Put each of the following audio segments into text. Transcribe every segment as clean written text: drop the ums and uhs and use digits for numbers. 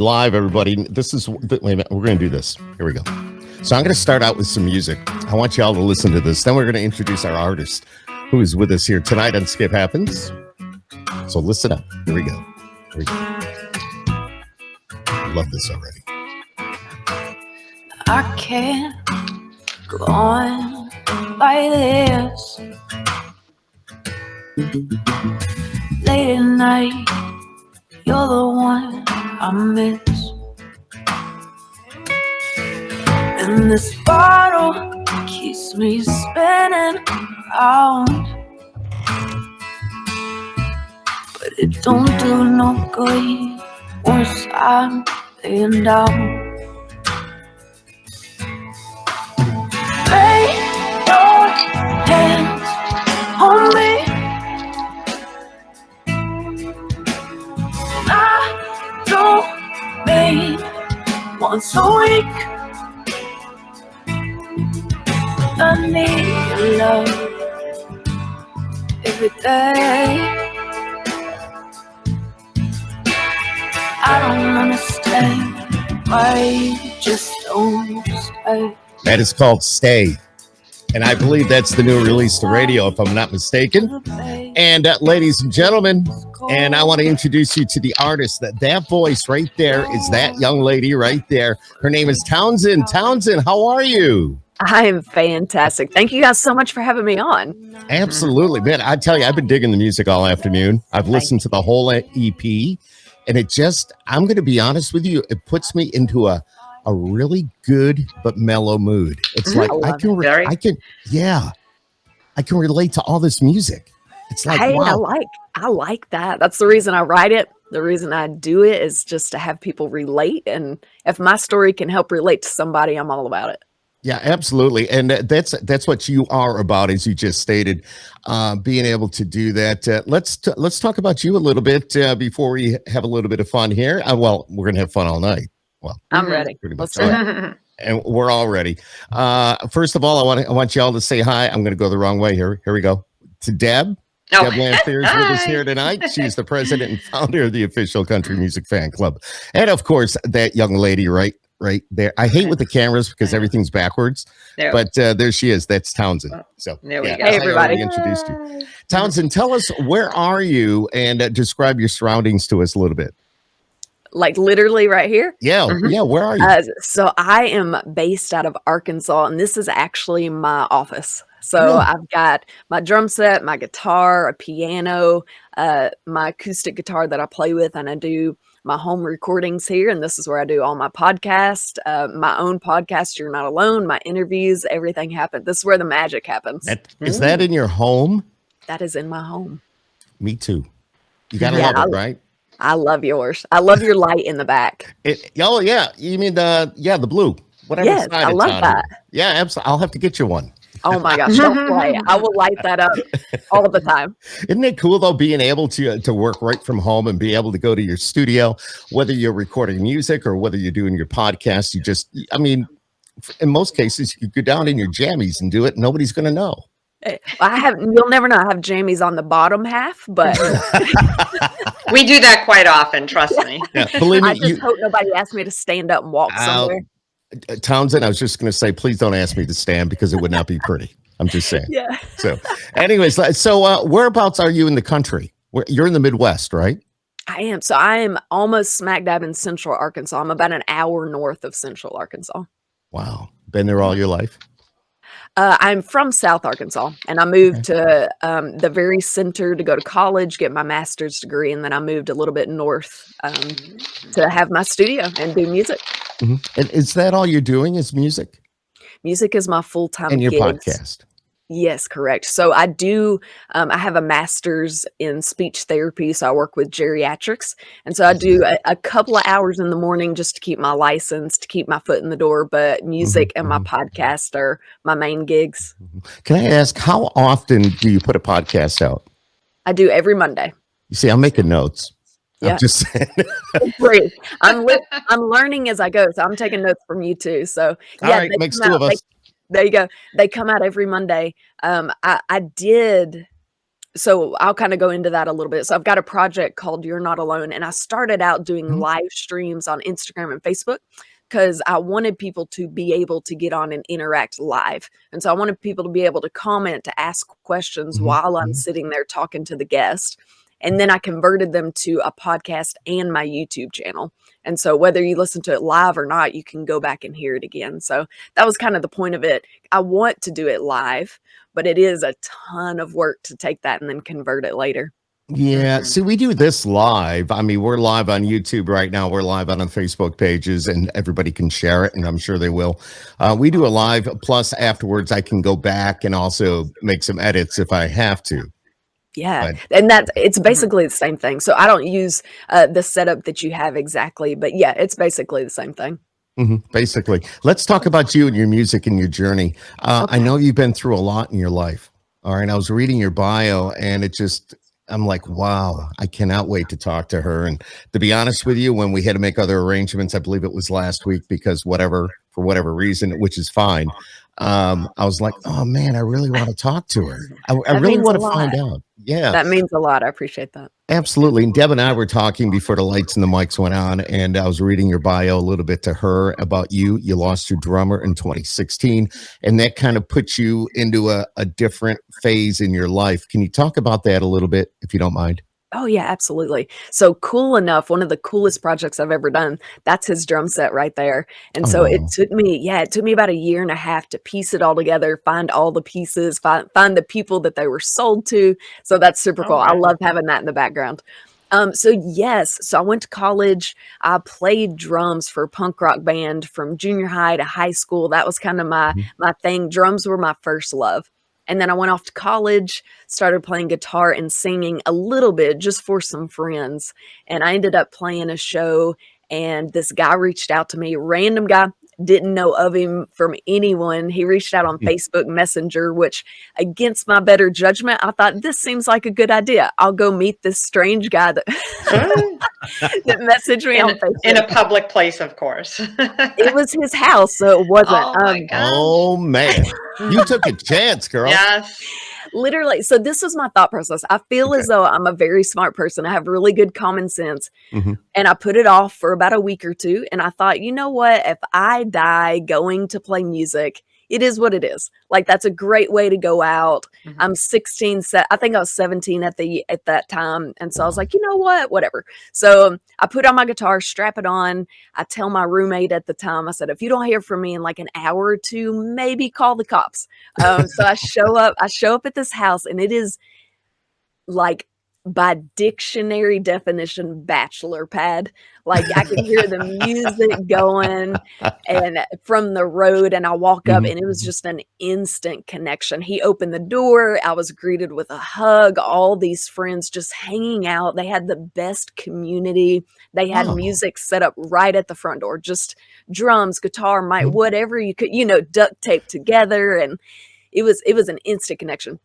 live, everybody. Wait a minute. We're going to do this. Here we go. So I'm going to start out with some music. I want you all to listen to this. Then we're going to introduce our artist who is with us here tonight on Skip Happens. So listen up. Here we go. Here we go. I love this already. I can't go on like this. Late at night, you're the one I miss. And this bottle keeps me spinning around, but it don't do no good once I'm laying down. Lay your hands on me. I don't mean once a week. I need your love every day. I don't understand why you just don't stay. That is called Stay. And I believe that's the new release to radio, if I'm not mistaken. And ladies and gentlemen, and I want to introduce you to the artist. That voice right there is that young lady right there. Her name is Townsend. Townsend, how are you? I'm fantastic. Thank you guys so much for having me on. Absolutely, man. I tell you, I've been digging the music all afternoon. I've listened to the whole EP, and it just, I'm going to be I with you, it puts me into a really good but mellow mood. It's like I can relate to all this music. It's like, hey, wow. I like that. That's the reason I write it. The reason I do it is just to have people relate, and if my story can help relate to somebody, I'm all about it. Yeah, absolutely. And that's what you are about, as you just stated, being able to do that. Let's talk about you a little bit before we have a little bit of fun here. Well, we're going to have fun all night. Well, I'm ready. Let's do it. And we're all ready. First of all, I want you all to say hi. I'm going to go the wrong way here. Here we go. To Deb. Oh. Deb Lanfear is with us here tonight. She's the president and founder of the official Country Music Fan Club. And of course, that young lady right there. I hate with the cameras because everything's backwards, but there she is. That's Townsend. So there we go. Hey, everybody. Introduced you. Townsend, tell us, where are you, and describe your surroundings to us a little bit. Like literally right here? Yeah. Yeah. Where are you? So I am based out of Arkansas, and this is actually my office. So I've got my drum set, my guitar, a piano, my acoustic guitar that I play with, and I do my home recordings here. And this is where I do all my podcast, my own podcast, You're Not Alone, my interviews, everything happens. This is where the magic happens. Is that in your home? That is in my home. Me too. You got to love it, right? I love yours. I love your light in the back. Oh, yeah. You mean the blue? Whatever. Yes, I love that. Yeah, absolutely. I'll have to get you one. Oh my gosh, don't play. I will light that up all the time. Isn't it cool though, being able to work right from home and be able to go to your studio, whether you're recording music or whether you're doing your podcast? In most cases, you go down in your jammies and do it. And nobody's going to know. You'll never know. I have jammies on the bottom half, but we do that quite often. Trust me. Yeah, believe me. I just hope nobody asks me to stand up and walk somewhere. Townsend, I was just going to say, please don't ask me to stand because it would not be pretty. I'm just saying. Yeah. So, anyways, whereabouts are you in the country? You're in the Midwest, right? I am. So I am almost smack dab in Central Arkansas. I'm about an hour north of Central Arkansas. Wow. Been there all your life? I'm from South Arkansas, and I moved to the very center to go to college, get my master's degree, and then I moved a little bit north to have my studio and do music. Mm-hmm. And is that all you're doing is music? Music is my full-time and your gig. podcast. Yes, correct. So I do, I have a master's in speech therapy, so I work with geriatrics. And so I do a couple of hours in the morning just to keep my license, to keep my foot in the door. But music and my podcast are my main gigs. Can I ask, how often do you put a podcast out? I do every Monday. You see, I'm making notes. Yeah. I'm just saying. Great. I'm learning as I go, so I'm taking notes from you too. So all right, makes two of us. There you go. They come out every Monday. I did So I'll kind of go into that a little bit. So I've got a project called You're Not Alone, and I started out doing Mhm. live streams on Instagram and Facebook because I wanted people to be able to get on and interact live. And so I wanted people to be able to comment, to ask questions Mhm. while I'm Mhm. sitting there talking to the guest. And then I converted them to a podcast and my YouTube channel. And so whether you listen to it live or not, you can go back and hear it again. So that was kind of the point of it. I want to do it live, but it is a ton of work to take that and then convert it later. Yeah, Mhm. see, we do this live. I mean, we're live on YouTube right now. We're live on the Facebook pages, and everybody can share it, and I'm sure they will. We do a live, plus afterwards, I can go back and also make some edits if I have to. Yeah, But and it's Mhm. basically the same thing. So I don't use the setup that you have exactly, but yeah, it's basically the same thing. basically, let's talk about you and your music and your journey. I Okay. know you've been through a lot in your life. All right, I was reading your bio, and I'm like, wow, I cannot wait to talk to her. And to be honest with you, when we had to make other arrangements, I believe it was last week because for whatever reason, which is fine. I was like, oh man, I really want to talk to her. I That really means a want to lot. find out. Yeah. That means a lot. I appreciate that. Absolutely. And Deb and I were talking before the lights and the mics went on, and I was reading your bio a little bit to her about you. You lost your drummer in 2016, and that kind of put you into a different phase in your life. Can you talk about that a little bit, if you don't mind? Oh yeah, absolutely. So cool enough, one of the coolest projects I've ever done, that's his drum set right there. And so Oh, it took me about a year and a half to piece it all together, find all the pieces, find the people that they were sold to. So that's super Oh, cool. I wow. love having that in the background. So yes, so I went to college. I played drums for a punk rock band from junior high to high school. That was kind of mhm. my thing. Drums were my first love. And then I went off to college, started playing guitar and singing a little bit just for some friends. And I ended up playing a show, and this guy reached out to me, random guy, didn't know of him from anyone. He reached out on Facebook Messenger, which against my better judgment, I thought this seems like a good idea. I'll go meet this strange guy that Mm. that messaged me on In Facebook. a public place, of course. It was his house, so it wasn't. Oh my gosh. Oh man, you took a chance, girl. Yes. Literally, so this was my thought process. I feel Okay. as though I'm a very smart person. I have really good common sense. Mhm. And I put it off for about a week or 2, and I thought, "You know what? If I die going to play music, it is what it is." Like, that's a great way to go out. Mhm. I'm 16, I think I was 17 at that time, and so I was Wow. like, "You know what? Whatever." So, I put on my guitar, strap it on. I tell my roommate at the time, I said, "If you don't hear from me in, like, an hour or 2, maybe call the cops." So I show up at this house, and it is like, by dictionary definition, bachelor pad. Like, I could hear the music going and from the road, and I walk up, Mhm. and it was just an instant connection. He opened the door, I was greeted with a hug, all these friends just hanging out. They had the best community. They had Wow. music set up right at the front door, just drums, guitar, mic, Mhm. whatever you could, duct tape together, and it was an instant connection.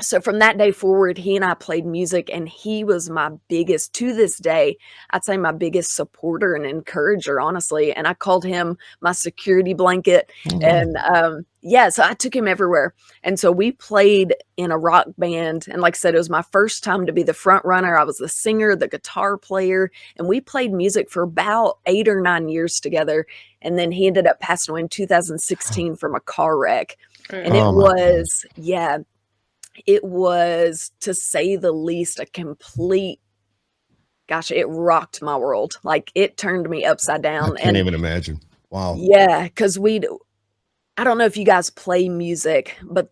So from that day forward, he and I played music, and he was my biggest, to this day, I'd say my biggest supporter and encourager, honestly. And I called him my security blanket. Oh, wow. And yeah, so I took him everywhere. And so we played in a rock band. And like I said, it was my first time to be the front runner. I was the singer, the guitar player, and we played music for about 8 or 9 years together. And then he ended up passing away in 2016 from a car wreck. And Mm. it Oh my God. was, yeah, it was, to say the least, a complete, gosh, it rocked my world. Like, it turned me upside I down. can't And even imagine. Wow. yeah, because I don't know if you guys play music, but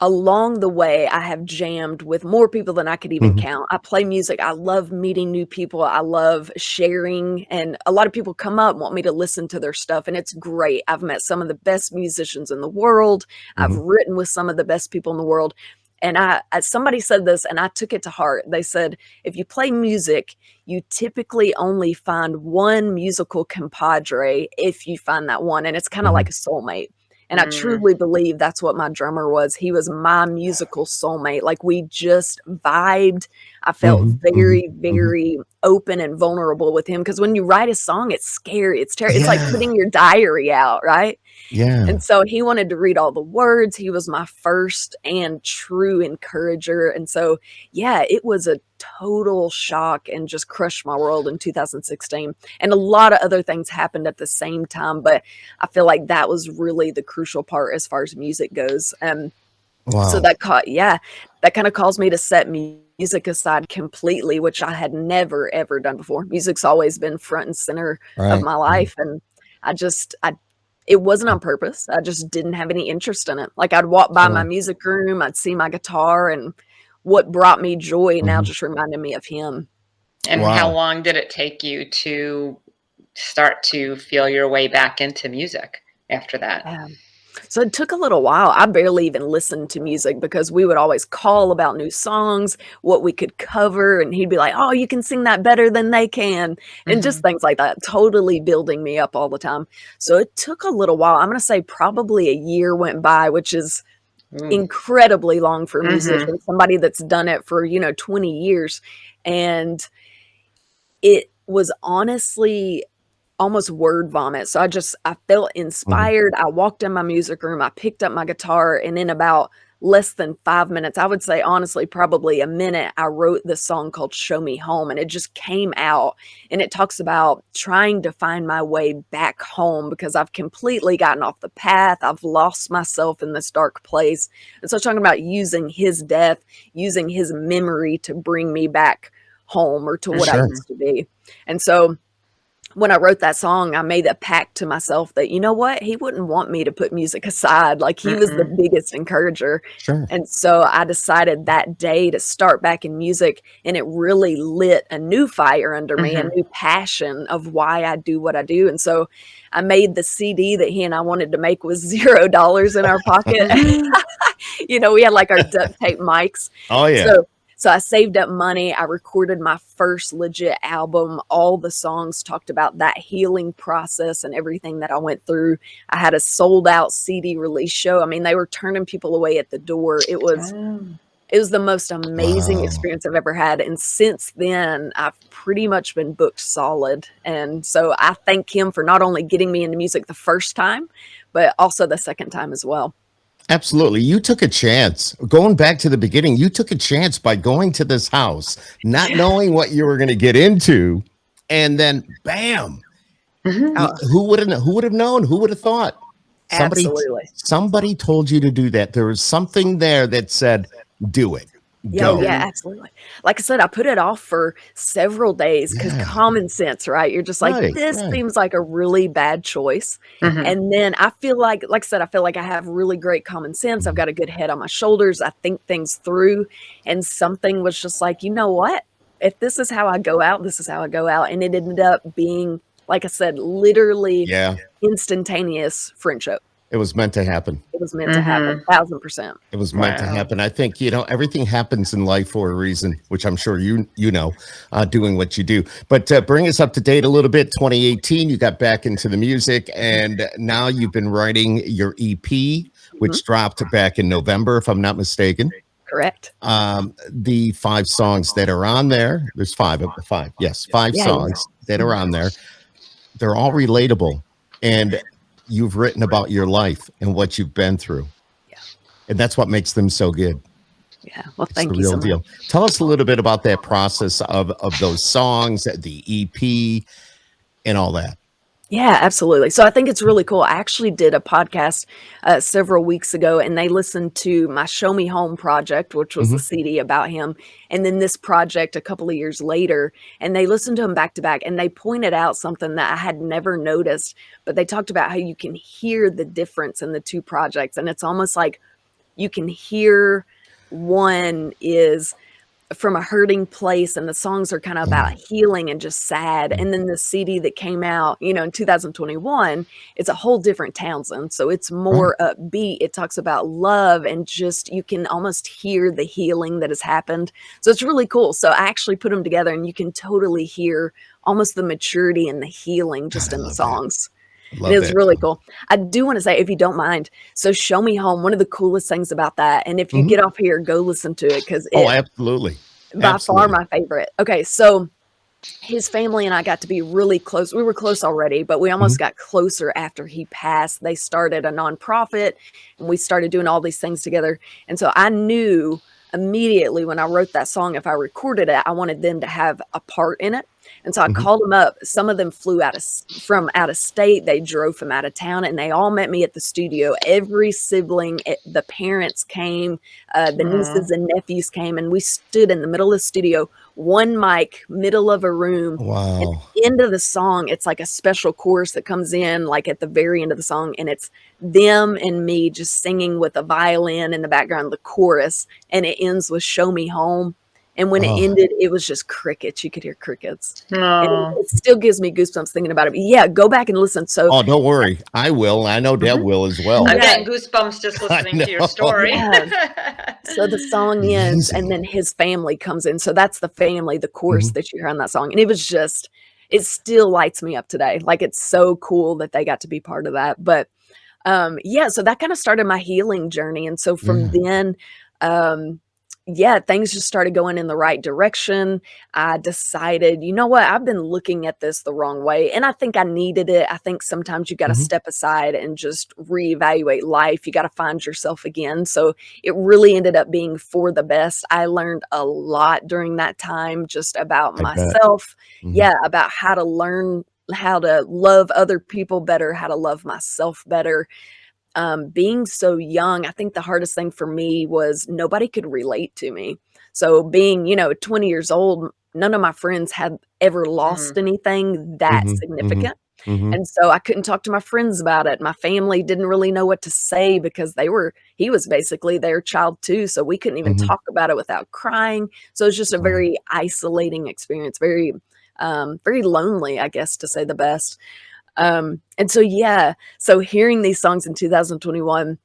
along the way, I have jammed with more people than I could even Mhm. count. I play music. I love meeting new people. I love sharing. And a lot of people come up and want me to listen to their stuff. And it's great. I've met some of the best musicians in the world. I've Mhm. written with some of the best people in the world. And somebody said this, and I took it to heart. They said, if you play music, you typically only find one musical compadre if you find that one. And it's kind of Mhm. like a soulmate. And I Mm. truly believe that's what my drummer was. He was my musical soulmate. Like, we just vibed. I felt Mhm. Mhm. very, Mhm. very open and vulnerable with him, because when you write a song, it's scary. It's it's like Yeah. putting your diary out, right? Yeah. And so he wanted to read all the words. He was my first and true encourager. And so, yeah, it was a total shock and just crushed my world in 2016. And a lot of other things happened at the same time, but I feel like that was really the crucial part as far as music goes. So Wow. that that kind of caused me to set music aside completely, which I had never ever done before. Music's always been front and center of Right. my life, and I it wasn't on purpose. I just didn't have any interest in it. Like, I'd walk by my Sure. music room, I'd see my guitar, and what brought me joy now Mhm. just reminded me of him. And how Wow. long did it take you to start to feel your way back into music after that? So it took a little while. I barely even listened to music because we would always call about new songs, what we could cover, and he'd be like, "Oh, you can sing that better than they can," and just Mhm. things like that, totally building me up all the time. So it took a little while. I'm gonna say probably a year went by, which is Ooh. incredibly long for music Mhm. and somebody that's done it for, 20 years. And it was honestly almost word vomit. So I felt Mhm. inspired. I walked in my music room, I picked up my guitar, and in about less than 5 minutes, I would say honestly, probably a minute, I wrote this song called Show Me Home, and it just came out. And it talks about trying to find my way back home because I've completely gotten off the path. I've lost myself in this dark place. And so talking about using his death, using his memory to bring me back home or to what I Sure. Mhm. used to be. And so when I wrote that song, I made a pact to myself that, you know what? He wouldn't want me to put music aside. Like, he was the Mm-mm. biggest encourager. Sure. And so I decided that day to start back in music, and it really lit a new fire under me, a Mhm. new passion of why I do what I do. And so I made the CD that he and I wanted to make with $0 in our pocket. Mhm. We had like our duct tape mics. Oh yeah. So I saved up money. I recorded my first legit album. All the songs talked about that healing process and everything that I went through. I had a sold out CD release show. I mean, they were turning people away at the door. Oh. It was the most amazing Wow. experience I've ever had. And since then, I've pretty much been booked solid. And so I thank him for not only getting me into music the first time, but also the second time as well. Absolutely. You took a chance. Going back to the beginning, you took a chance by going to this house, not knowing what you were going to get into, and then bam. Mhm. Oh, Who would have known? Who would have thought? Somebody absolutely. somebody told you to do that. There was something there that said, "Do it. Yeah, oh, Go." yeah, Mhm. absolutely. Like I said, I put it off for several days because Yeah. common sense, right? You're just like, Right. this Right. seems like a really bad choice. Mhm. And then I feel like I said, I feel like I have really great common sense. I've got a good head on my shoulders. I think things through. And something was just like, you know what? If this is how I go out, this is how I go out. And it ended up being, like I said, literally Yeah. instantaneous friendship. It was meant to happen. It was meant to happen, Mhm. 1000%. It was meant to Wow. happen. I think, everything happens in life for a reason, which I'm sure you know, doing what you do. But bring us up to date a little bit. 2018, you got back into the music, and now you've been writing your EP, Mhm. which dropped back in November, if I'm not mistaken. Correct. The 5 songs that are on there, there's five, yes, 5 Yeah, yeah. songs that are on there. They're all relatable, and you've written about your life and what you've been through. Yeah. And that's what makes them so good. Yeah. Well, It's the thank you so real much. deal. Tell us a little bit about that process of those songs, the EP, and all that. Yeah, absolutely. So I think it's really cool. I actually did a podcast several weeks ago, and they listened to my Show Me Home project, which was the Mhm. CD about him, and then this project a couple of years later, and they listened to them back to back, and they pointed out something that I had never noticed, but they talked about how you can hear the difference in the two projects, and it's almost like you can hear one is from a hurting place, and the songs are kind of about Mm, healing and just sad. mm. And then the CD that came out, in 2021, it's a whole different Townsend. So it's Right. more upbeat. It talks about love, and just you can almost hear the healing that has happened. So it's really cool. So I actually put them together, and you can totally hear almost the maturity and the healing just God, I in the love that. songs. I And love it was that. really cool. I do want to say, if you don't mind, so Show Me Home, one of the coolest things about that, and if you Mhm. get off here, go listen to it because Oh, it absolutely. by far Absolutely. my favorite. Okay, so his family and I got to be really close. We were close already, but we almost got closer after he passed. They started a nonprofit and we started doing all these things together. And so I knew immediately when I wrote that song, if I recorded it, I wanted them to have a part in it. And so I called them up. Some of them flew from out of state. They drove from out of town, and they all met me at the studio. Every sibling, the parents came, the nieces and nephews came, and we stood in the middle of the studio, one mic, middle of a room. Wow. At the end of the song, it's like a special chorus that comes in like at the very end of the song, and it's them and me just singing with a violin in the background, the chorus, and it ends with "Show Me Home." And when it ended, it was just crickets. You could hear crickets. And it still gives me goosebumps thinking about it. But yeah, go back and listen. So, don't worry. I will. I know Deb will as well. I'm getting goosebumps just listening to your story. Yeah. So the song ends, and then his family comes in. So that's the family, the chorus that you hear on that song. And it was just, it still lights me up today. Like, it's so cool that they got to be part of that. But yeah, so that kind of started my healing journey. And so from then, things just started going in the right direction. I decided, you know what, I've been looking at this the wrong way. And I think I needed it. I think sometimes you got to step aside and just reevaluate life. You got to find yourself again. So it really ended up being for the best. I learned a lot during that time just about myself. Yeah, about how to learn how to love other people better, how to love myself better. Being so young, I think the hardest thing for me was nobody could relate to me. So being, 20 years old, none of my friends had ever lost anything that significant. And so I couldn't talk to my friends about it. My family didn't really know what to say because he was basically their child too. So we couldn't even talk about it without crying. So it's just a very isolating experience, very, very lonely, I guess, to say the best. And so hearing these songs in 2021,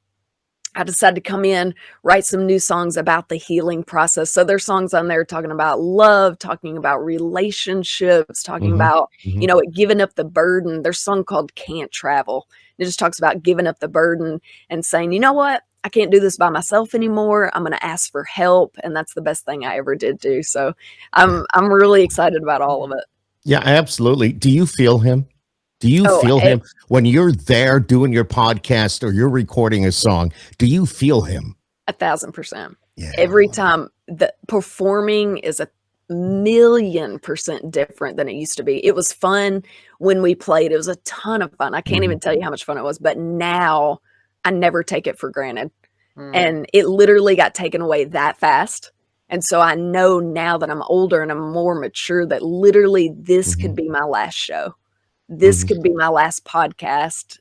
I decided to come in, write some new songs about the healing process. So there's songs on there talking about love, talking about relationships, talking about, giving up the burden. There's a song called Can't Travel. It just talks about giving up the burden and saying, you know what? I can't do this by myself anymore. I'm going to ask for help. And that's the best thing I ever did do. So I'm really excited about all of it. Yeah, absolutely. Do you feel him? Do you feel him when you're there doing your podcast or you're recording a song? Do you feel him? 1,000%. Yeah. Every time. The performing is 1,000,000% different than it used to be. It was fun when we played. It was a ton of fun. I can't even tell you how much fun it was. But now I never take it for granted. And it literally got taken away that fast. And so I know now that I'm older and I'm more mature that literally this could be my last show. This could be my last podcast.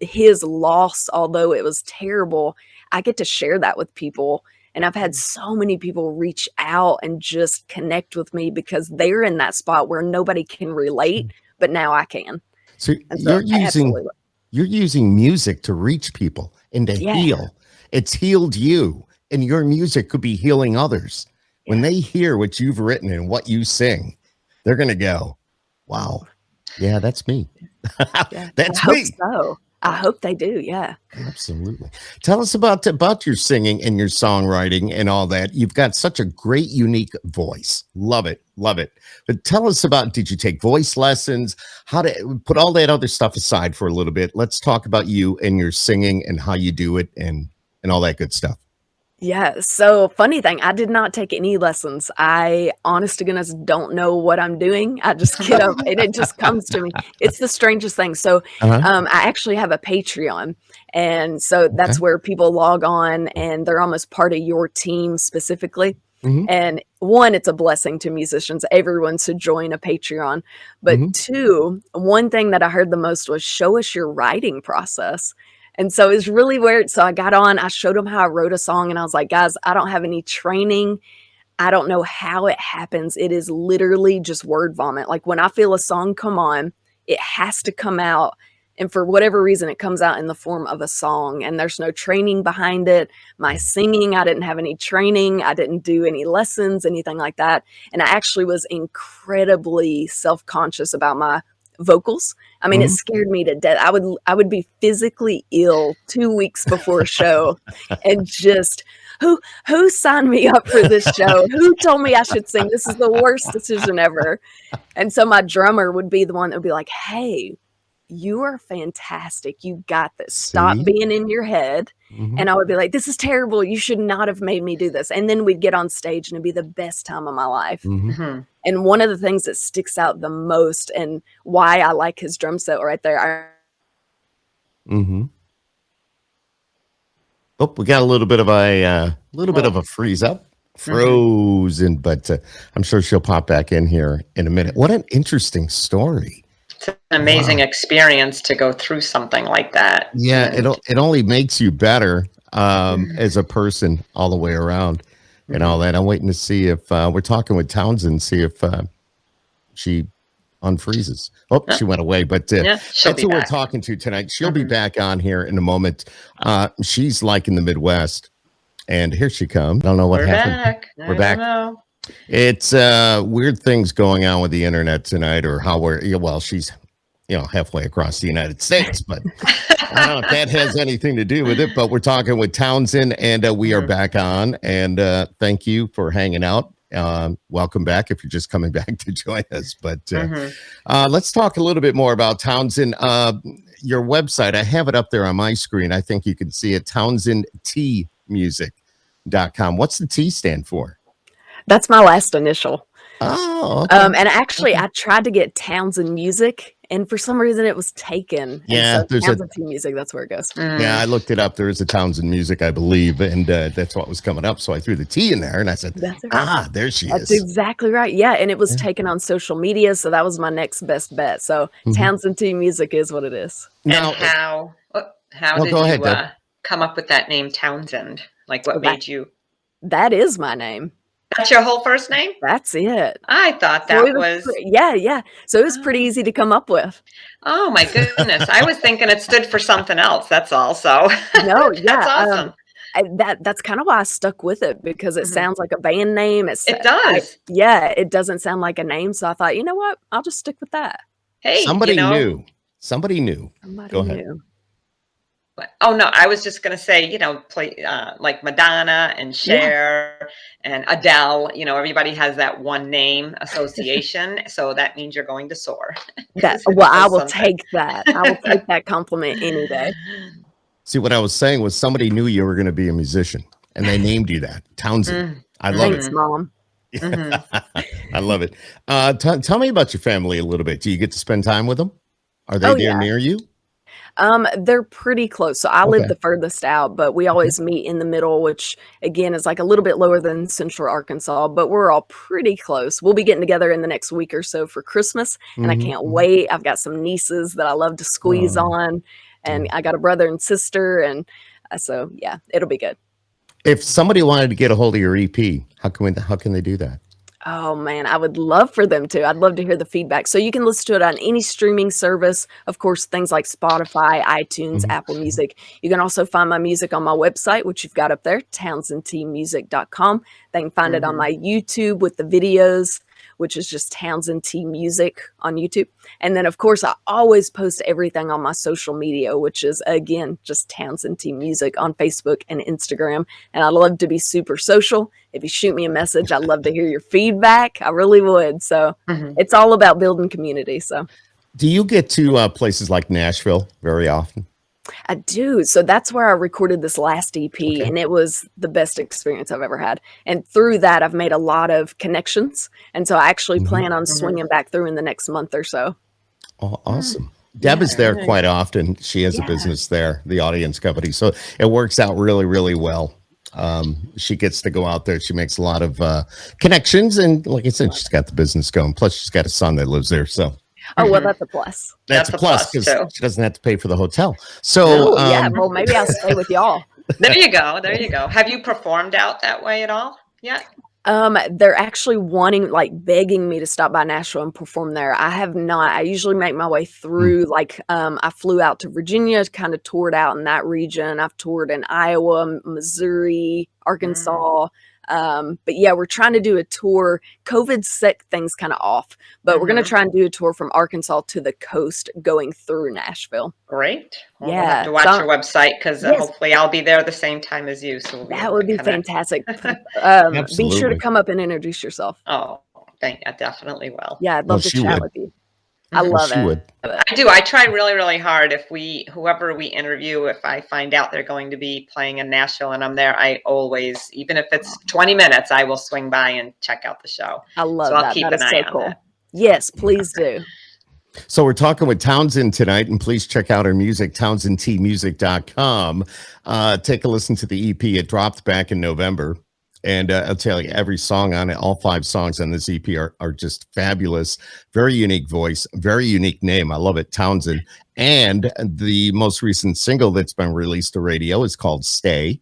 His loss, although it was terrible, I get to share that with people. And I've had so many people reach out and just connect with me because they're in that spot where nobody can relate, but now I can. So you're using music to reach people and to heal. It's healed you, and your music could be healing others. When they hear what you've written and what you sing, they're going to go, wow. Yeah, that's me. That's me. So I hope they do. Yeah, absolutely. Tell us about your singing and your songwriting and all that. You've got such a great, unique voice. Love it. Love it. But tell us about, did you take voice lessons? How to put all that other stuff aside for a little bit. Let's talk about you and your singing and how you do it and all that good stuff. Yeah. So funny thing, I did not take any lessons. I honest to goodness don't know what I'm doing. I just get up and it just comes to me. It's the strangest thing. So I actually have a Patreon. And so that's where people log on and they're almost part of your team specifically. And one, it's a blessing to musicians. Everyone should join a Patreon. But two, one thing that I heard the most was show us your writing process. And so it's really weird. So I got on, I showed them how I wrote a song and I was like, guys, I don't have any training. I don't know how it happens. It is literally just word vomit. Like when I feel a song come on, it has to come out. And for whatever reason, it comes out in the form of a song and there's no training behind it. My singing, I didn't have any training. I didn't do any lessons, anything like that. And I actually was incredibly self-conscious about my vocals. I mean, it scared me to death. I would be physically ill 2 weeks before a show and just who signed me up for this show? Who told me I should sing? This is the worst decision ever. And so my drummer would be the one that would be like, hey, you are fantastic. You got this. Stop See? being in your head. Mhm. And I would be like, this is terrible. You should not have made me do this. And then we'd get on stage and it'd be the best time of my life. Mhm. Mhm. And one of the things that sticks out the most and why I like his drum set right there. Mhm. Oh, we got a little bit of a freeze up, frozen, but I'm sure she'll pop back in here in a minute. What an interesting story. It's an amazing experience to go through something like that. Yeah, And it only makes you better as a person all the way around and all that. I'm waiting to see if we're talking with Townsend, see if she unfreezes. Oh, she went away, but she'll that's be who we're back. talking to tonight. She'll be back on here in a moment. She's like in the Midwest, and here she comes. I don't know what We're happened. back. We're I back. don't know. It's weird things going on with the internet tonight, or how she's halfway across the United States, but I don't know if that has anything to do with it. But we're talking with Townsend, and we are back on. And thank you for hanging out. Welcome back if you're just coming back to join us. But let's talk a little bit more about Townsend. Your website, I have it up there on my screen. I think you can see it, TownsendTmusic.com. What's the T stand for? That's my last initial. Oh, okay. And actually, I tried to get Townsend Music, and for some reason, it was taken. Yeah, and so Townsend T Music. That's where it goes. Yeah, I looked it up. There is a Townsend Music, I believe, and that's what was coming up. So I threw the T in there, and I said, That's it. there she That's is. exactly right. Yeah, and it was taken on social media, so that was my next best bet. So Townsend T Music is what it is. Now, And how did go ahead, you Deb. come up with that name Townsend? Like what made you? That is my name. That's your whole first name? That's it. I thought So that was. yeah. So it was pretty easy to come up with. Oh my goodness! I was thinking it stood for something else. That's all. So No, that's yeah. awesome. That's kind of why I stuck with it, because it sounds like a band name. It does. It doesn't sound like a name. So I thought, you know what? I'll just stick with that. Hey, somebody knew. Somebody knew. Somebody Go ahead. knew. Oh no, I was just gonna say, play like Madonna and Cher and Adele. Everybody has that one name association, so that means you're going to soar. I will take that. I will take that compliment any day. See, what I was saying was somebody knew you were going to be a musician, and they named you that, Townsend. I love Thanks, it. Mom. I love it. Tell me about your family a little bit. Do you get to spend time with them? Are they there near you? They're pretty close. So I live the furthest out, but we always meet in the middle, which again is like a little bit lower than Central Arkansas, but we're all pretty close. We'll be getting together in the next week or so for Christmas, and I can't wait. I've got some nieces that I love to squeeze on, and I got a brother and sister, and so yeah, it'll be good. If somebody wanted to get a hold of your EP, how can they do that? Oh man, I would love for them to. I'd love to hear the feedback. So you can listen to it on any streaming service. Of course, things like Spotify, iTunes, Apple Music. You can also find my music on my website, which you've got up there, townsendtmusic.com. They can find it on my YouTube with the videos, which is just Townsend T Music on YouTube. And then, of course, I always post everything on my social media, which is, again, just Townsend T Music on Facebook and Instagram. And I love to be super social. If you shoot me a message, I'd love to hear your feedback. I really would. So it's all about building community. So, do you get to places like Nashville very often? I do. So that's where I recorded this last EP, and it was the best experience I've ever had. And through that, I've made a lot of connections. And so I actually plan on swinging back through in the next month or so. Oh, awesome. Deb is there quite often. She has a business there, the audience company. So it works out really, really well. She gets to go out there. She makes a lot of connections. And like I said, she's got the business going. Plus, she's got a son that lives there. So. Oh, well, that's a plus. That's a plus because she doesn't have to pay for the hotel. So well, maybe I'll stay with y'all. There you go. Have you performed out that way at all yet? They're actually begging me to stop by Nashville and perform there. I have not. I usually make my way through, I flew out to Virginia, kind of toured out in that region. I've toured in Iowa, Missouri, Arkansas, But yeah, we're trying to do a tour. COVID set things kind of off, but we're going to try and do a tour from Arkansas to the coast going through Nashville. Great. Well, we'll have Yeah. to watch your website because Yes. hopefully I'll be there the same time as you. So we'll be That able would to be connect. fantastic. Be sure Absolutely. to come up and introduce yourself. Oh, I definitely will. Yeah, I'd Well, love to she chat would. with you. I Mhm. Well, love she it. would. I do. I try really, really hard. Whoever we interview, if I find out they're going to be playing in Nashville and I'm there, I always, even if it's 20 minutes, I will swing by and check out the show. I love So I'll that. keep That an is eye so on cool. that. Yes, please do. So we're talking with Townsend tonight, and please check out her music, townsendtmusic.com. Take a listen to the EP. It dropped back in November. And I'll tell you, every song on it, all 5 songs on this EP are just fabulous. Very unique voice, very unique name. I love it, Townsend. And the most recent single that's been released to radio is called Stay.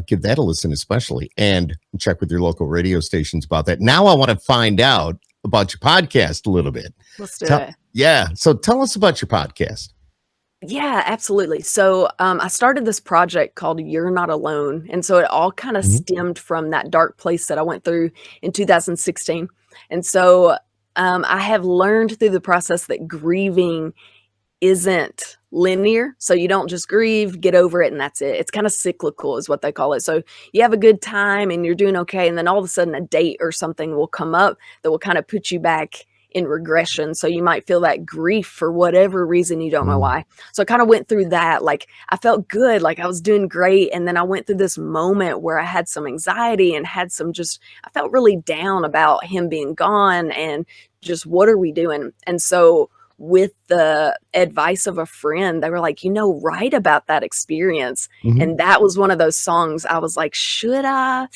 Give that a listen, especially. And check with your local radio stations about that. Now I want to find out about your podcast a little bit. Let's do it. Yeah. So tell us about your podcast. Yeah, absolutely. So I started this project called You're Not Alone. And so it all kind of stemmed from that dark place that I went through in 2016. And so I have learned through the process that grieving isn't linear. So you don't just grieve, get over it, and that's it. It's kind of cyclical, is what they call it. So you have a good time and you're doing okay. And then all of a sudden a date or something will come up that will kind of put you back in regression. So you might feel that grief for whatever reason, you don't know why. So I kind of went through that. Like I felt good, like I was doing great. And then I went through this moment where I had some anxiety and had some I felt really down about him being gone and just what are we doing? And so with the advice of a friend, they were like, write about that experience. And that was one of those songs I was like, should I?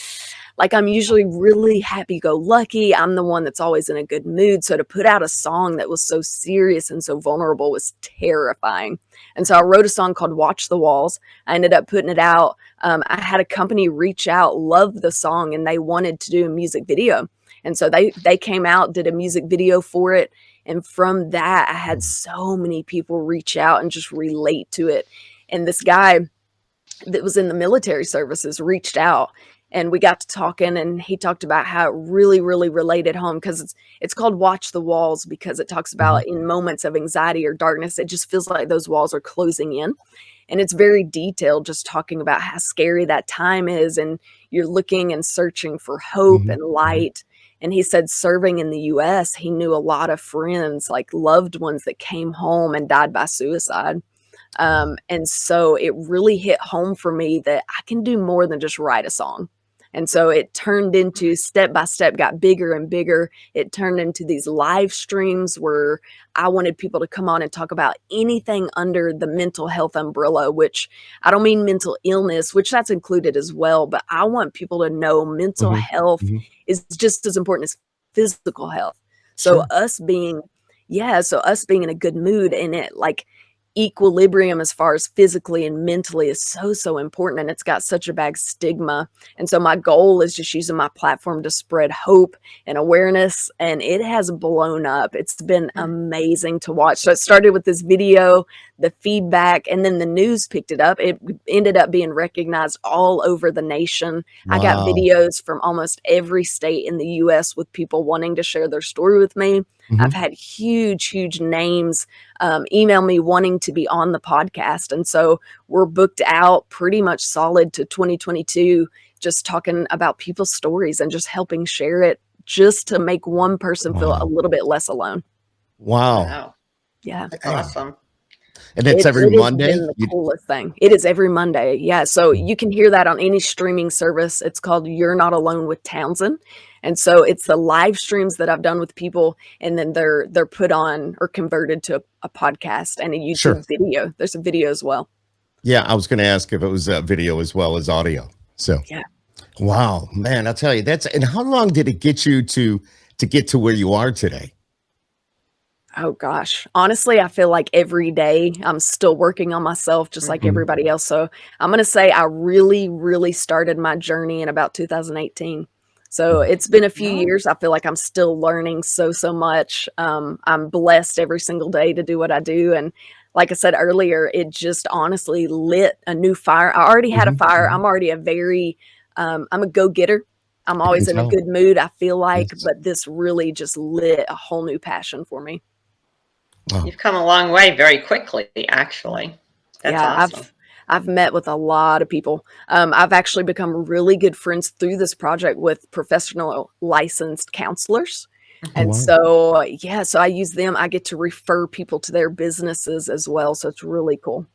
Like, I'm usually really happy-go-lucky. I'm the one that's always in a good mood. So to put out a song that was so serious and so vulnerable was terrifying. And so I wrote a song called Watch the Walls. I ended up putting it out. I had a company reach out, loved the song, and they wanted to do a music video. And so they came out, did a music video for it. And from that, I had so many people reach out and just relate to it. And this guy that was in the military services reached out. And we got to talking, and he talked about how it really, really related home, because it's called Watch the Walls because it talks about in moments of anxiety or darkness, it just feels like those walls are closing in. And it's very detailed, just talking about how scary that time is. And you're looking and searching for hope and light. And he said serving in the US, he knew a lot of friends, like loved ones that came home and died by suicide. And so it really hit home for me that I can do more than just write a song. And so it turned into step by step, got bigger and bigger. It turned into these live streams where I wanted people to come on and talk about anything under the mental health umbrella, which I don't mean mental illness, which that's included as well. But I want people to know mental health is just as important as physical health. So us being in a good mood and it like equilibrium as far as physically and mentally is so important, and it's got such a bad stigma. And so my goal is just using my platform to spread hope and awareness, and it has blown up. It's been amazing to watch. So it started with this video, the feedback, and then the news picked it up. It ended up being recognized all over the nation. I got videos from almost every state in the US with people wanting to share their story with me. I've had huge names email me wanting to be on the podcast. And so we're booked out pretty much solid to 2022, just talking about people's stories and just helping share it just to make one person feel a little bit less alone. Wow. Yeah. That's awesome. And it's every Monday? It has been the coolest thing. It is every Monday. Yeah. So you can hear that on any streaming service. It's called You're Not Alone with Townsend. And so it's the live streams that I've done with people, and then they're put on or converted to a podcast and a YouTube video. There's a video as well. Yeah, I was going to ask if it was a video as well as audio. So yeah. Wow, man, I'll tell you and how long did it get you to get to where you are today? Oh gosh. Honestly, I feel like every day I'm still working on myself just like everybody else. So I'm going to say I really, really started my journey in about 2018. So it's been a few years. I feel like I'm still learning so much. I'm blessed every single day to do what I do. And like I said earlier, it just honestly lit a new fire. I already had a fire. I'm already I'm a go-getter. I'm I can always in a tell. good mood, I feel like, Yes. but this really just lit a whole new passion for me. Wow. You've come a long way very quickly, actually. That's Yeah, awesome. I've met with a lot of people. I've actually become really good friends through this project with professional licensed counselors. Oh, And wow. so, yeah, so I use them. I get to refer people to their businesses as well. So it's really cool.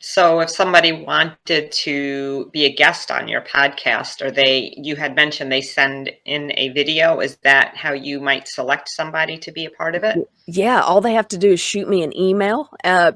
So if somebody wanted to be a guest on your podcast, or you had mentioned they send in a video, is that how you might select somebody to be a part of it? Yeah, all they have to do is shoot me an email.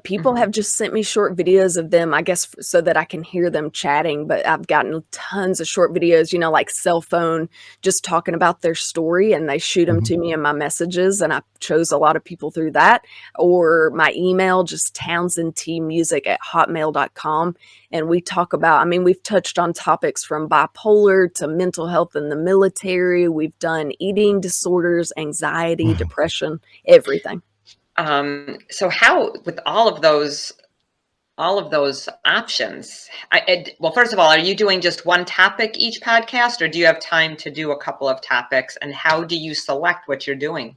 People Mhm. have just sent me short videos of them, I guess, so that I can hear them chatting. But I've gotten tons of short videos, like cell phone, just talking about their story, and they shoot them Mhm. to me in my messages. And I chose a lot of people through that, or my email, just townsendtmusic@hotmail.com. And we talk about, I mean, we've touched on topics from bipolar to mental health in the military. We've done eating disorders, anxiety, Wow. depression, everything. So how, with all of those options, well, first of all, are you doing just one topic each podcast, or do you have time to do a couple of topics? And how do you select what you're doing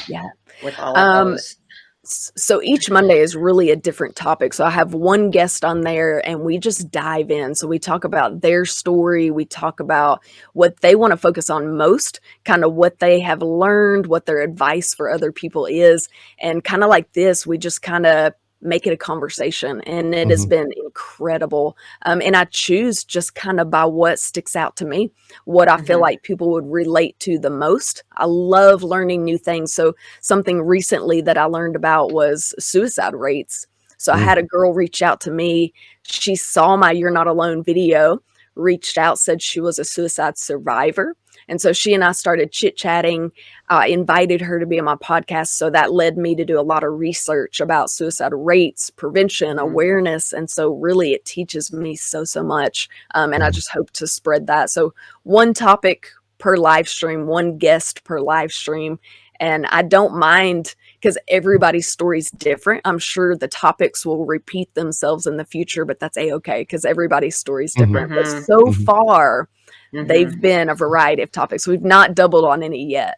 Yeah. with all of Um, those? so each Monday is really a different topic. So I have one guest on there and we just dive in. So we talk about their story. We talk about what they want to focus on most, kind of what they have learned, what their advice for other people is. And kind of like this, we just kind of make it a conversation, and it has Mhm. been incredible. And I choose just kind of by what sticks out to me, what I feel Mhm. like people would relate to the most. I love learning new things. So something recently that I learned about was suicide rates. So I Mm. had a girl reach out to me. She saw my You're Not Alone video, reached out, said she was a suicide survivor. And so she and I started chit chatting. I invited her to be on my podcast. So that led me to do a lot of research about suicide rates, prevention, Mhm. awareness. And so really it teaches me so much. And I Mhm. just hope to spread that. So one topic per live stream, one guest per live stream. And I don't mind because everybody's story is different. I'm sure the topics will repeat themselves in the future, but that's a-okay because everybody's story is Mhm. different. But Mhm. so Mhm. far, Mhm. they've been a variety of topics. We've not doubled on any yet.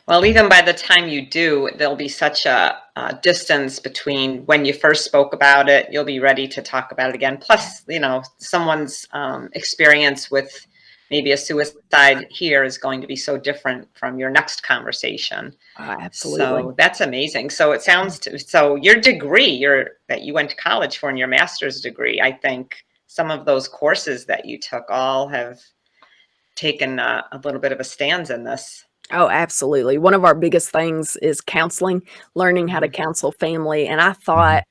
Well, even by the time you do, there'll be such a distance between when you first spoke about it. You'll be ready to talk about it again. Plus, someone's experience with maybe a suicide here is going to be so different from your next conversation. Absolutely. So that's amazing. So it sounds so your degree, that you went to college for, and your master's degree, I think some of those courses that you took all have taken a little bit of a stance in this. Oh, absolutely. One of our biggest things is counseling, learning how to Mhm. counsel family. And I Mhm. thought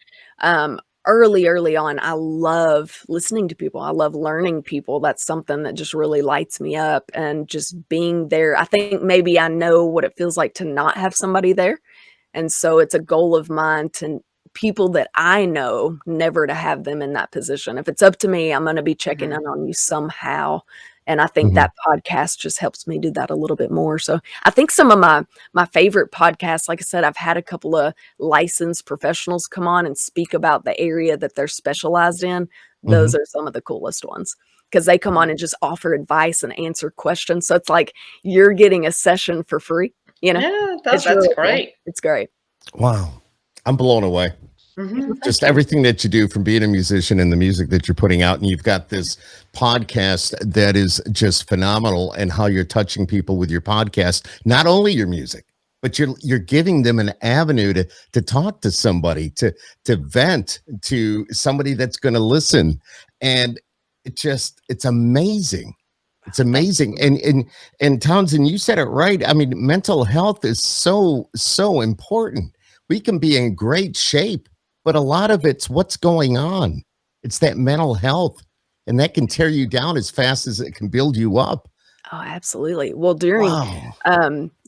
early on, I love listening to people. I love learning people. That's something that just really lights me up, and just being there. I think maybe I know what it feels like to not have somebody there. And so it's a goal of mine to people that I know, never to have them in that position. If it's up to me, I'm going to be checking in Mhm. on you somehow. And I think Mhm. that podcast just helps me do that a little bit more. So I think some of my favorite podcasts, like I said, I've had a couple of licensed professionals come on and speak about the area that they're specialized in. Mhm. Those are some of the coolest ones because they come on Mhm. and just offer advice and answer questions. So it's like you're getting a session for free, you know? Yeah, It's that's really cool. great. It's great. Wow. I'm blown away. Well, Mhm. Just thank you. everything that you do, from being a musician and the music that you're putting out. And you've got this podcast that is just phenomenal, and how you're touching people with your podcast, not only your music, but you're giving them an avenue to talk to somebody, to vent to somebody that's going to listen. And it's amazing. It's Thank amazing. you. And Townsend, you said it right. I mean, mental health is so important. We can be in great shape, but a lot of it's what's going on. It's that mental health, and that can tear you down as fast as it can build you up. Oh, absolutely. Well, during Wow.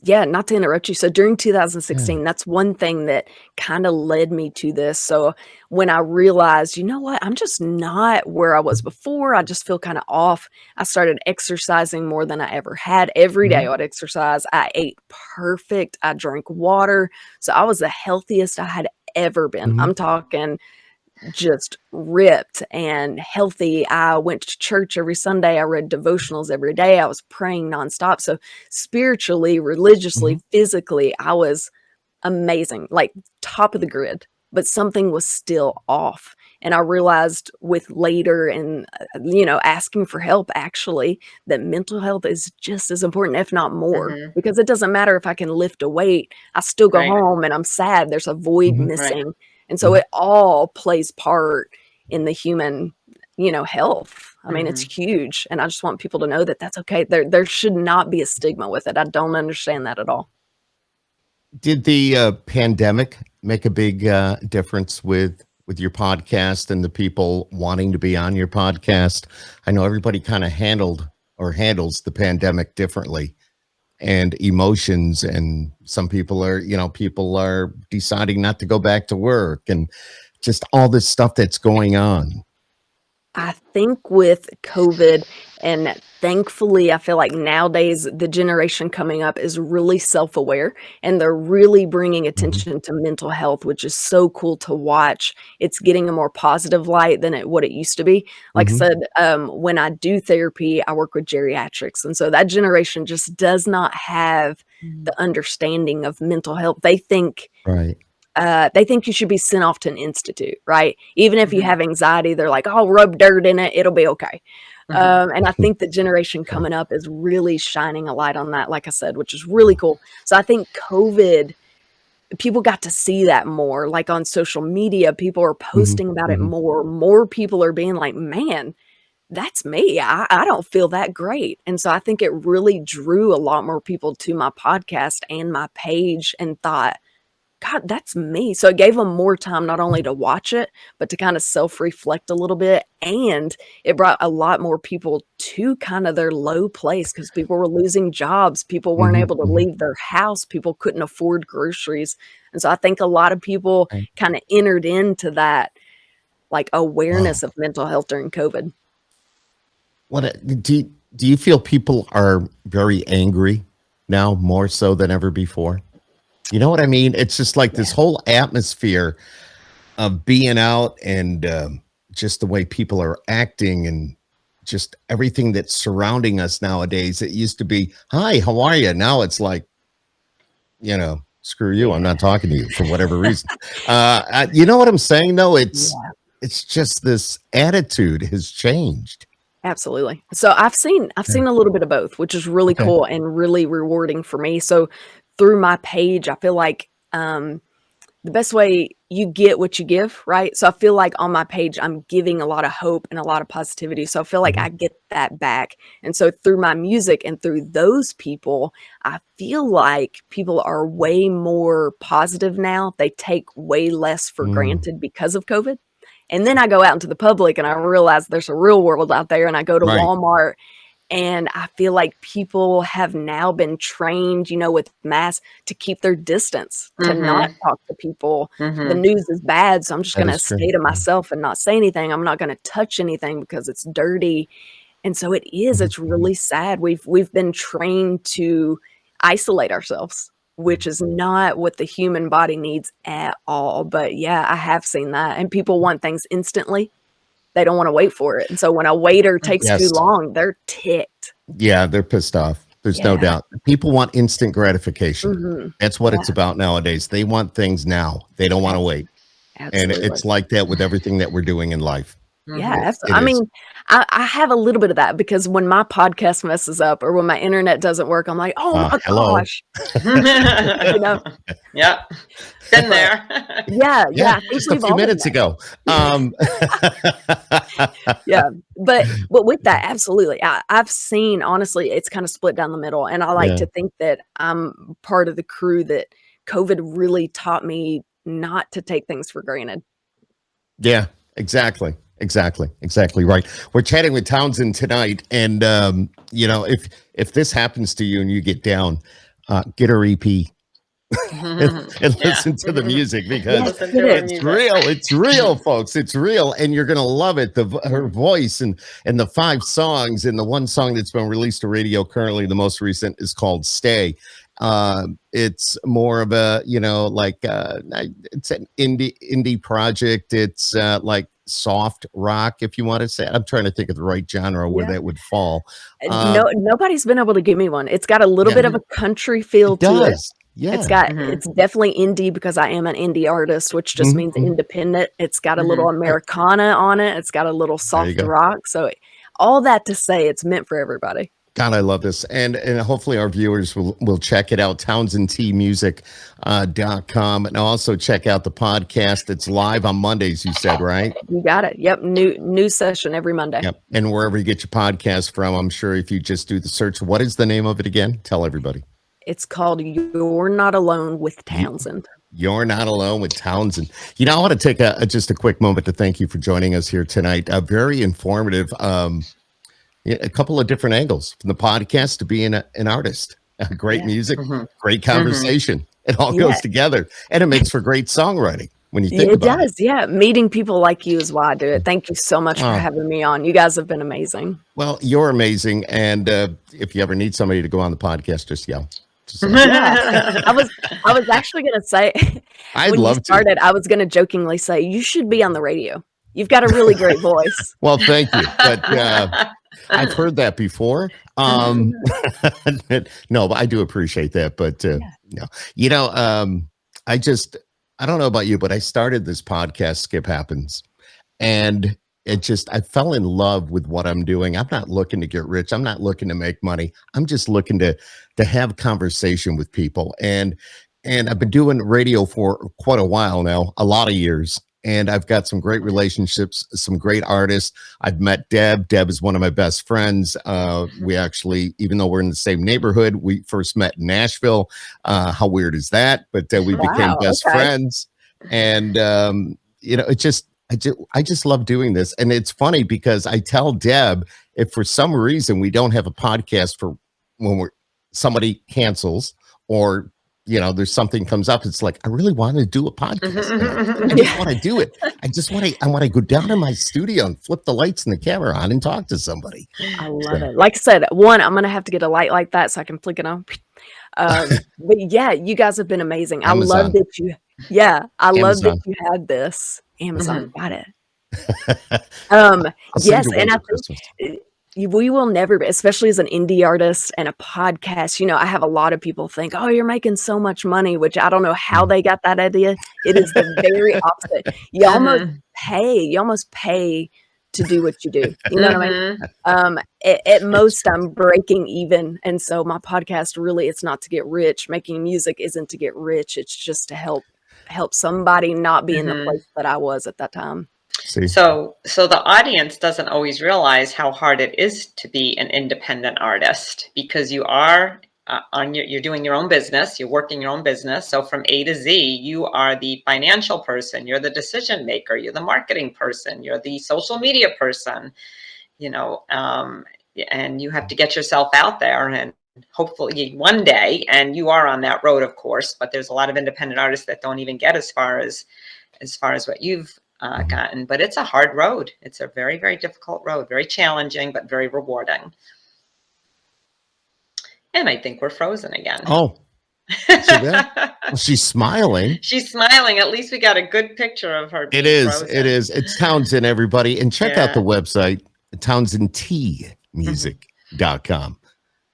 yeah, not to interrupt you. So during Yeah. 2016, that's one thing that kind of led me to this. So when I realized, you know what, I'm just not where I was before. I just feel kind of off. I started exercising more than I ever had. Every day Mhm. I would exercise. I ate perfect. I drank water. So I was the healthiest I had ever been. Mhm. I'm talking just ripped and healthy. I went to church every Sunday. I read devotionals every day. I was praying nonstop. So spiritually, religiously, physically, I was amazing, like top of the grid, but something was still off. And I realized with later and, asking for help actually that mental health is just as important, if not more, because it doesn't matter if I can lift a weight, I still go Right. home and I'm sad. There's a void Right. missing. And so it all plays part in the human, health. I mean, it's huge. And I just want people to know that that's okay. There should not be a stigma with it. I don't understand that at all. Did the pandemic make a big difference with your podcast and the people wanting to be on your podcast? I know everybody kind of handles the pandemic differently, and emotions, and some people are deciding not to go back to work, and just all this stuff that's going on. I think with COVID, and thankfully, I feel like nowadays the generation coming up is really self-aware and they're really bringing attention to mental health, which is so cool to watch. It's getting a more positive light than what it used to be. Like I said, when I do therapy, I work with geriatrics. And so that generation just does not have the understanding of mental health. They think Right. you should be sent off to an institute, right? Even if you have anxiety, they're like, "Oh, rub dirt in it, it'll be okay." And I think the generation coming up is really shining a light on that, like I said, which is really cool. So I think COVID, people got to see that more, like on social media, people are posting about it more. More people are being like, "Man, that's me. I don't feel that great." And so I think it really drew a lot more people to my podcast and my page and thought, God, that's me. So it gave them more time not only to watch it, but to kind of self-reflect a little bit. And it brought a lot more people to kind of their low place because people were losing jobs. People weren't able to leave their house. People couldn't afford groceries. And so I think a lot of people kind of entered into that like awareness of mental health during COVID. Do you feel people are very angry now, more so than ever before? You know what I mean? It's just like this whole atmosphere of being out, and just the way people are acting, and just everything that's surrounding us nowadays. It used to be, "Hi, how are you?" Now it's like, screw you. I'm not talking to you for whatever reason. You know what I'm saying, though? It's just this attitude has changed. Absolutely. So I've seen a little bit of both, which is really cool and really rewarding for me. So through my page, I feel like the best way, you get what you give, right? So I feel like on my page, I'm giving a lot of hope and a lot of positivity. So I feel like I get that back. And so through my music and through those people, I feel like people are way more positive now. They take way less for granted because of COVID. And then I go out into the public and I realize there's a real world out there, and I go to Walmart, and I feel like people have now been trained, with masks to keep their distance, to not talk to people. The news is bad, so I'm just going to stay to myself and not say anything. I'm not going to touch anything because it's dirty. And so it's really sad. We've been trained to isolate ourselves, which is not what the human body needs at all. But yeah, I have seen that. And people want things instantly. They don't want to wait for it. And so when a waiter takes too long, they're ticked. Yeah, they're pissed off. There's no doubt. People want instant gratification. That's what it's about nowadays. They want things now. They don't want to wait. Absolutely. And it's like that with everything that we're doing in life. Yeah, absolutely. I mean, I have a little bit of that because when my podcast messes up or when my internet doesn't work, I'm like, oh my gosh. Yeah. Been there. Yeah. Just a few minutes ago. Yeah. But with that, absolutely. I've seen, honestly, it's kind of split down the middle. And I like to think that I'm part of the crew that COVID really taught me not to take things for granted. Yeah, exactly right. We're chatting with Townsend tonight, and if this happens to you and you get down, get her EP and listen to the music, because it's real, folks. It's real, and you're gonna love it. Her voice and the 5 songs, and the one song that's been released to radio currently, the most recent, is called "Stay." It's more of a, it's an indie project. It's like soft rock, if you want to say. I'm trying to think of the right genre where Yeah. that would fall. Nobody's been able to give me one. It's got a little Yeah. bit of a country feel It to it. does. Yeah. It's definitely indie because I am an indie artist, which just means independent. It's got a little Americana on it. It's got a little soft go. rock. So all that to say, it's meant for everybody. God, I love this. And hopefully our viewers will check it out, townsendtmusic.com. And also check out the podcast. It's live on Mondays, you said, right? You got it. Yep. New session every Monday. Yep. And wherever you get your podcast from, I'm sure if you just do the search, what is the name of it again? Tell everybody. It's called You're Not Alone with Townsend. You're Not Alone with Townsend. I want to take just a quick moment to thank you for joining us here tonight. Very informative. A couple of different angles from the podcast to being an artist. Great music, great conversation. It all goes together, and it makes for great songwriting when you think about it. It does, yeah. Meeting people like you is why I do it. Thank you so much for having me on. You guys have been amazing. Well, you're amazing, and if you ever need somebody to go on the podcast, just yell. I was actually going to say, I'd love to. I was going to jokingly say, you should be on the radio. You've got a really great voice. Well, thank you. But I've heard that before. No, but I do appreciate that. But no, I don't know about you, but I started this podcast, Skip Happens, and I fell in love with what I'm doing. I'm not looking to get rich. I'm not looking to make money. I'm just looking to have conversation with people. And I've been doing radio for quite a while now, a lot of years. And I've got some great relationships, some great artists. I've met Deb. Deb is one of my best friends. We actually, even though we're in the same neighborhood, we first met in Nashville. How weird is that? But we became best friends. And, I just love doing this. And it's funny because I tell Deb, if for some reason we don't have a podcast for when somebody cancels or there's something comes up, it's like, I really want to do a podcast. I just want to do it. I want to go down to my studio and flip the lights and the camera on and talk to somebody. I love it. Like I said, I'm going to have to get a light like that so I can flick it on. But yeah, you guys have been amazing. Amazon. I love that love that you had this. Amazon got it. Yes. And I think we will never be, especially as an indie artist and a podcast. I have a lot of people think, oh, you're making so much money, which I don't know how they got that idea. It is the very opposite. You almost pay to do what you do. You know what I mean? At most I'm breaking even. And so my podcast really, it's not to get rich. Making music isn't to get rich. It's just to help somebody not be in the place that I was at that time. See? So the audience doesn't always realize how hard it is to be an independent artist because you are you're doing your own business, you're working your own business. So from A to Z, you are the financial person, you're the decision maker, you're the marketing person, you're the social media person, and you have to get yourself out there and hopefully one day, and you are on that road, of course, but there's a lot of independent artists that don't even get as far as what you've gotten, but it's a hard road. It's a very, very difficult road, very challenging, but very rewarding. And I think we're frozen again. Oh, she's smiling. She's smiling. At least we got a good picture of her. It is. It's Townsend, everybody. And check out the website, townsendtmusic.com.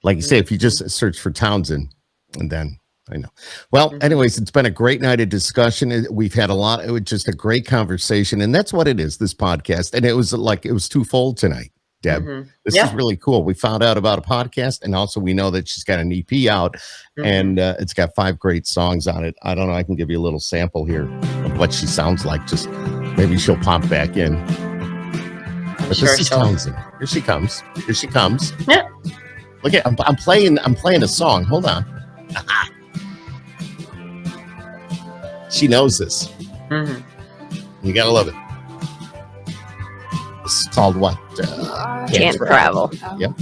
Like you say, if you just search for Townsend, and then I know. Well, anyways, it's been a great night of discussion. We've had it was just a great conversation. And that's what it is, this podcast. And it was twofold tonight, Deb. This is really cool. We found out about a podcast, and also we know that she's got an EP out, and it's got 5 great songs on it. I don't know. I can give you a little sample here of what she sounds like. Just maybe she'll pop back in. But this is Townsend. Here she comes. Yeah. Look at I'm playing a song. Hold on. She knows this. You gotta love it. This is called what? Can't Travel. Yep.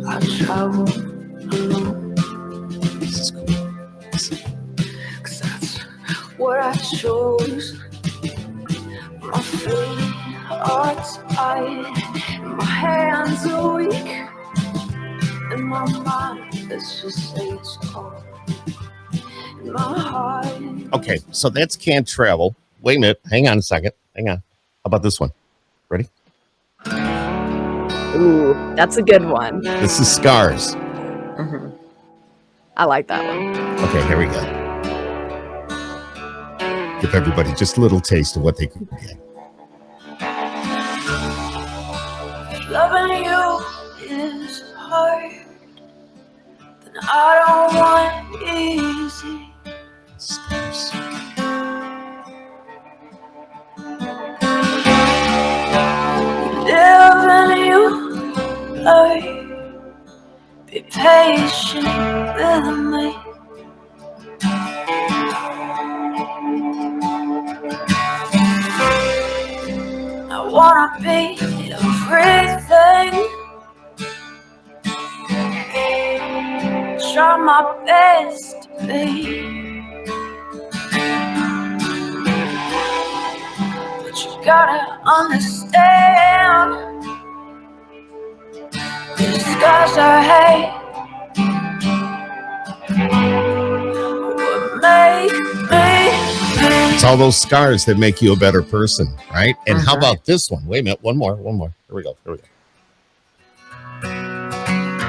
I travel alone. This is cool. 'Cause that's what I chose. My feet are tired, my hands are weak, and my mind, let's just say it's cold. My heart. Okay, so that's Can't Travel. Wait a minute. Hang on a second. Hang on. How about this one? Ready? Ooh, that's a good one. This is Scars. Mhm. I like that one. Okay, here we go. Give everybody just a little taste of what they could get. Loving you is hard, then I don't want easy. Scars. Loving you hard, be patient with me. I wanna be everything. Try my best to be. But you gotta understand, these scars I hate would make me. It's all those scars that make you a better person, right? And how about this one? Wait a minute. One more. Here we go.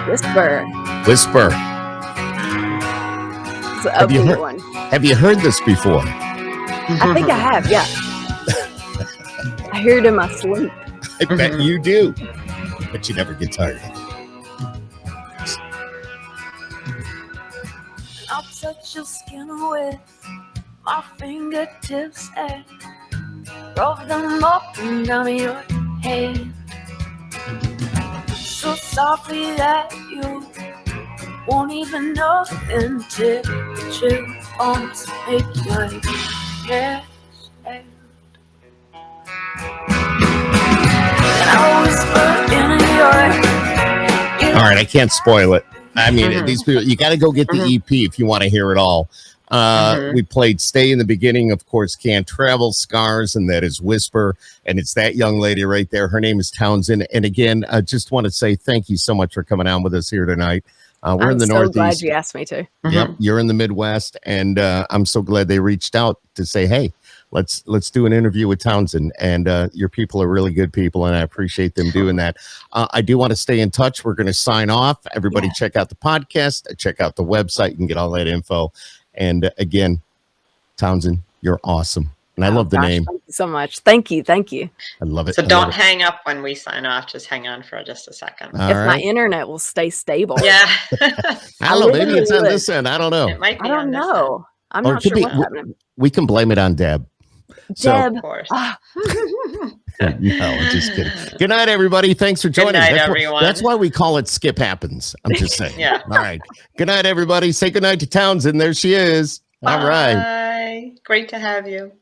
Whisper. Whisper. It's a good one. Have you heard this before? I think I have, yeah. I hear it in my sleep. I bet you do. But you never get tired of it. I'll touch your skin with my fingertips and rub them up and down your head, so softly that you won't even know until you almost make your hair stand. And I whisper in your ear. All right, I can't spoil it. I mean, these people, you got to go get the EP if you want to hear it all. We played Stay in the beginning, of course, Can't Travel, Scars, and that is Whisper. And it's that young lady right there. Her name is Townsend. And again, I just want to say thank you so much for coming on with us here tonight. We're in the Northeast. I'm so glad you asked me to. Yep, you're in the Midwest. And I'm so glad they reached out to say, hey, let's do an interview with Townsend. And your people are really good people, and I appreciate them doing that. I do want to stay in touch. We're going to sign off. Everybody check out the podcast, check out the website. You can get all that info. And again, Townsend, you're awesome. And I love the name. Thank you so much. Thank you. I love it. So don't hang up when we sign off. Just hang on for just a second. If my internet will stay stable. Yeah. I don't know. Maybe it's on this end. I don't know. It might be I don't know. I'm not sure what's happening. We can blame it on Deb. Deb. Of course. No, just kidding. Good night, everybody. Thanks for joining. Good night, everyone. That's why we call it Skip Happens. I'm just saying. Yeah. All right. Good night, everybody. Say good night to Townsend. There she is. All right. Bye. Great to have you.